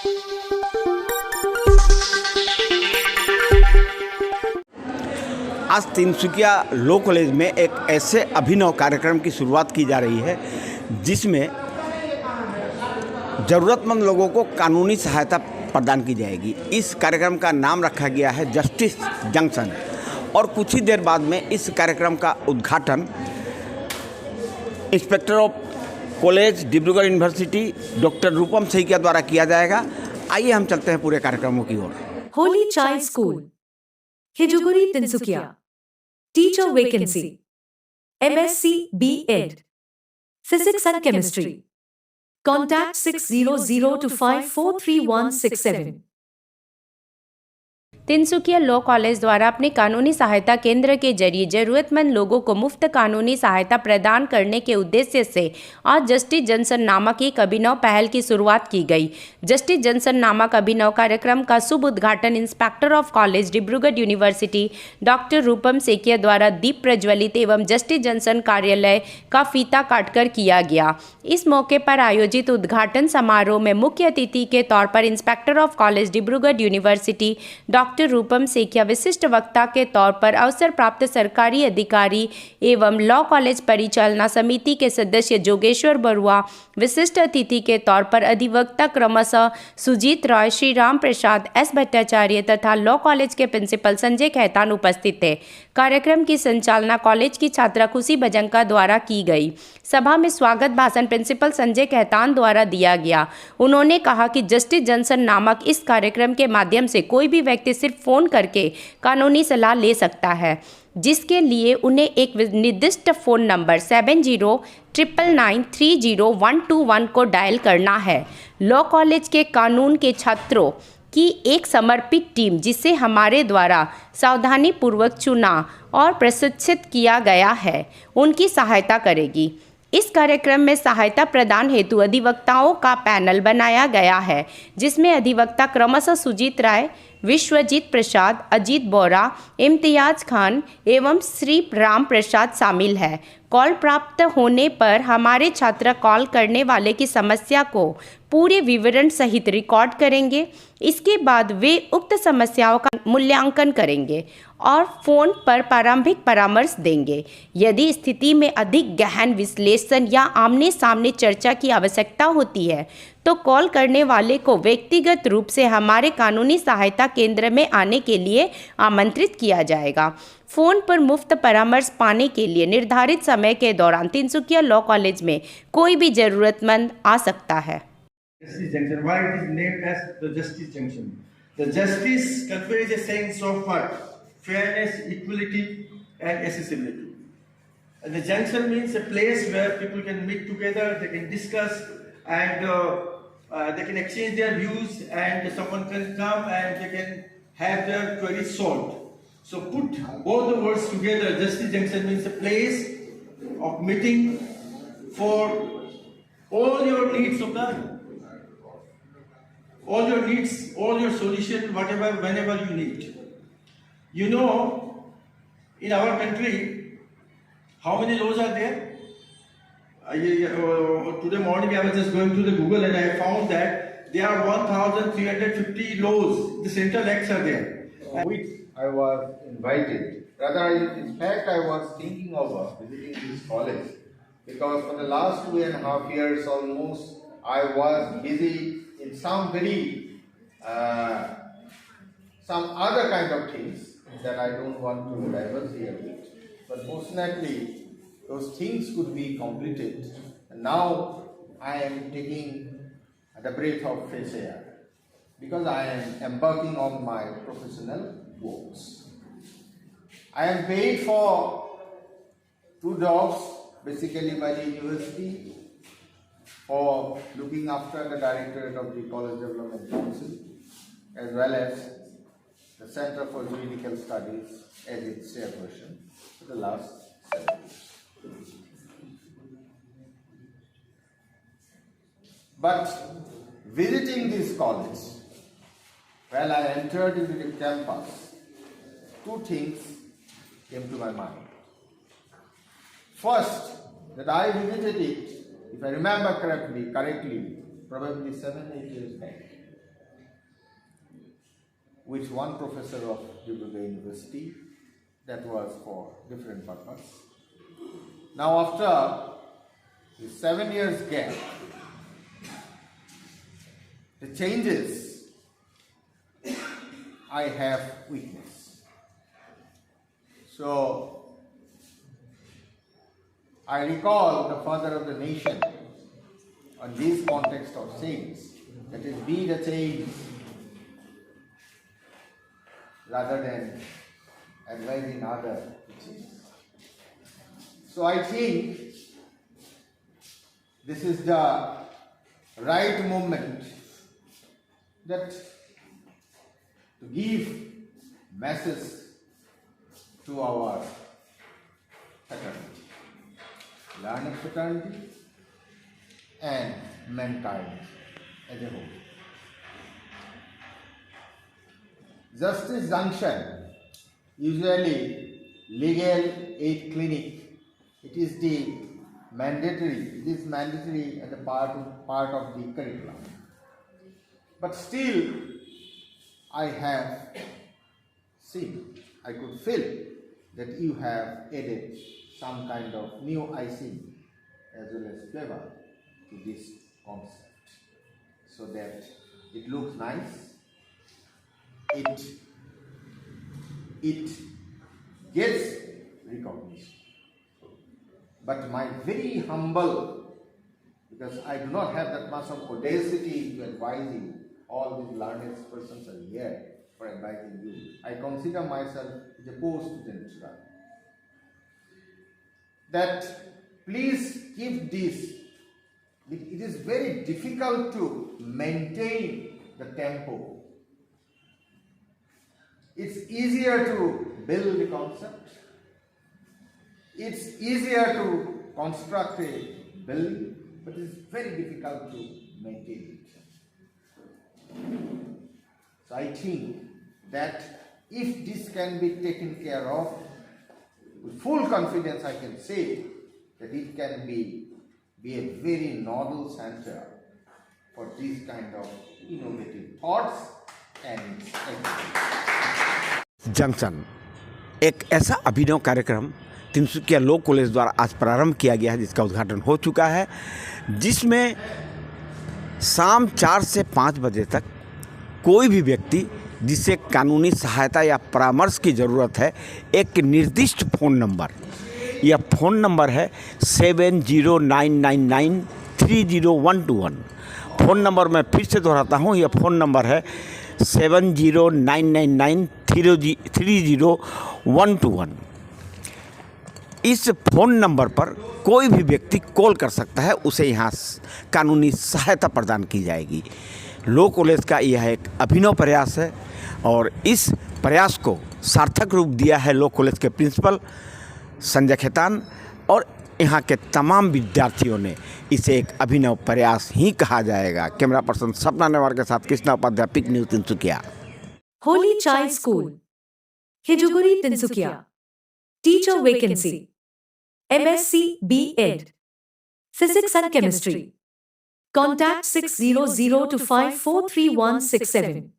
आज Tinsukia law college में एक ऐसे अभिनव कार्यक्रम की शुरुआत की जा रही है जिसमें ज़रूरतमंद लोगों को कानूनी सहायता प्रदान की जाएगी। इस कार्यक्रम का नाम रखा गया है जस्टिस जंक्शन और कुछ ही देर बाद में इस कार्यक्रम का उद्घाटन inspector of college Dibrugarh university doctor Rupam Saikia द्वारा किया जाएगा। आइए हम चलते हैं पूरे कार्यक्रमों की ओर। Holy child school, Hijuguri Tinsukia, teacher vacancy, MSc B.Ed, Physics and Chemistry. Contact 60025431167. Tinsukia law college द्वारा अपने कानूनी सहायता केंद्र के जरिए जरूरतमंद लोगों को मुफ्त कानूनी सहायता प्रदान करने के उद्देश्य से आज जस्टिस जंक्शन नामक एक अभिनव पहल की शुरुआत की गई। जस्टिस जंक्शन नामक अभिनव कार्यक्रम का शुभ उद्घाटन inspector of college Dibrugarh university doctor Rupam Saikia द्वारा दीप प्रज्वलित एवं जस्टिस जंक्शन कार्यालय का फीता काटकर किया गया। इस मौके पर आयोजित उद्घाटन समारोह में मुख्य अतिथि के तौर पर inspector of college Dibrugarh university doctor Rupam Saikia, विशिष्ट वक्ता के तौर पर अवसर प्राप्त सरकारी अधिकारी एवं लॉ कॉलेज परिचालना समिति के सदस्य जोगेश्वर बरुआ, विशिष्ट अतिथि के तौर पर अधिवक्ता क्रमशः सुजीत रॉय, श्री राम प्रसाद, S भट्टाचार्य तथा लॉ कॉलेज के प्रिंसिपल संजय खेतान उपस्थित थे। कार्यक्रम की संचालना कॉलेज की छात्रा खुशी भजंका द्वारा की गई। सभा में स्वागत भाषण प्रिंसिपल संजय खेतान द्वारा दिया गया। उन्होंने कहा कि जस्टिस जंक्शन नामक इस कार्यक्रम के माध्यम से कोई भी व्यक्ति सिर्फ फ़ोन करके कानूनी सलाह ले सकता है, जिसके लिए उन्हें एक निर्दिष्ट फ़ोन नंबर 7099930121 को डायल करना है। लॉ कॉलेज के कानून के छात्रों की एक समर्पित टीम, जिसे हमारे द्वारा सावधानीपूर्वक चुना और प्रशिक्षित किया गया है, उनकी सहायता करेगी। इस कार्यक्रम में सहायता प्रदान हेतु अधिवक्ताओं का पैनल बनाया गया है, जिसमें अधिवक्ता क्रमशः सुजीत राय, विश्वजीत प्रसाद, अजीत बोरा, इम्तियाज खान एवं श्री राम प्रसाद शामिल है। कॉल प्राप्त होने पर हमारे छात्र कॉल करने वाले की समस्या को पूरे विवरण सहित रिकॉर्ड करेंगे। इसके बाद वे उक्त समस्याओं का मूल्यांकन करेंगे और फ़ोन पर प्रारंभिक परामर्श देंगे। यदि स्थिति में अधिक गहन विश्लेषण या आमने सामने चर्चा की आवश्यकता होती है तो कॉल करने वाले को व्यक्तिगत रूप से हमारे कानूनी सहायता केंद्र में आने के लिए आमंत्रित किया जाएगा। फ़ोन पर मुफ्त परामर्श पाने के लिए निर्धारित समय के दौरान तिनसुकिया लॉ कॉलेज में कोई भी ज़रूरतमंद आ सकता है। Justice Junction. Why it is named as the Justice Junction? The justice conveys a sense of what? Fairness, equality, and accessibility. And the junction means a place where people can meet together, they can discuss, and they can exchange their views, and someone can come and they can have their queries solved. So put both the words together. Justice Junction means a place of meeting for all your needs of the all your needs, all your solution, whatever, whenever you need. You know, in our country, how many laws are there? Today morning I was just going to the Google and I found that there are 1,350 laws. The central acts are there. Which I was invited. Rather, in fact, I was thinking of visiting this college because for the last 2.5 years almost, I was busy in some other kind of things that I don't want to diverse here with. But fortunately, those things could be completed. And now I am taking the breath of fresh air because I am embarking on my professional works. I am paid for 2 jobs, basically by the university, for looking after the Directorate of the College Development Council as well as the Center for Juridical Studies as its chairperson for the last 7 years. But visiting this college, while I entered into the campus, 2 things came to my mind. First, that I visited it, if I remember correctly, probably 7-8 years back. with one professor of Dibrugarh University. That was for different purpose. Now after the 7 years gap, the changes I have witnessed. So I recall the father of the nation on this context of change, that is, be the change rather than advising others to change. So I think this is the right moment that to give message to our fraternity, learning fraternity and mankind as a whole. Justice Junction, usually legal aid clinic, it is mandatory as a part of the curriculum. But still, I have seen, I could feel that you have added some kind of new icing as well as flavor to this concept, so that it looks nice, it gets recognition. But my very humble, because I do not have that much of audacity to advise you, all these learned persons are here for advising you. I consider myself as a post-student student. That please keep this. It is very difficult to maintain the tempo. It's easier to build a concept. It's easier to construct a building, but it's very difficult to maintain it. So I think that if this can be taken care of, with full confidence I can say that it can be a very nodal center for this kind of innovative thoughts and junction एक ऐसा अभिनव कार्यक्रम Tinsukia law college द्वारा आज प्रारंभ किया गया है, जिसका उद्घाटन हो चुका है, जिसमें शाम 4 से 5 बजे तक कोई भी व्यक्ति जिसे कानूनी सहायता या परामर्श की ज़रूरत है, एक निर्दिष्ट फ़ोन नंबर, यह फ़ोन नंबर है 7099930121। फ़ोन नंबर मैं फिर से दोहराता हूँ, यह फ़ोन नंबर है 7099930121। इस फ़ोन नंबर पर कोई भी व्यक्ति कॉल कर सकता है, उसे यहाँ कानूनी सहायता प्रदान की जाएगी। लॉ कॉलेज का यह एक अभिनव प्रयास है और इस प्रयास को सार्थक रूप दिया है लॉ कॉलेज के प्रिंसिपल संजय खेतान और यहाँ के तमाम विद्यार्थियों ने। इसे एक अभिनव प्रयास ही कहा जाएगा। कैमरा पर्सन सपना नेवार के साथ Krishna Upadhyay, pick news Tinsukia. Holy Child School, Hijuguri Tinsukia. Teacher vacancy. MSc B.Ed. Physics and Chemistry. Contact 600 to 543167.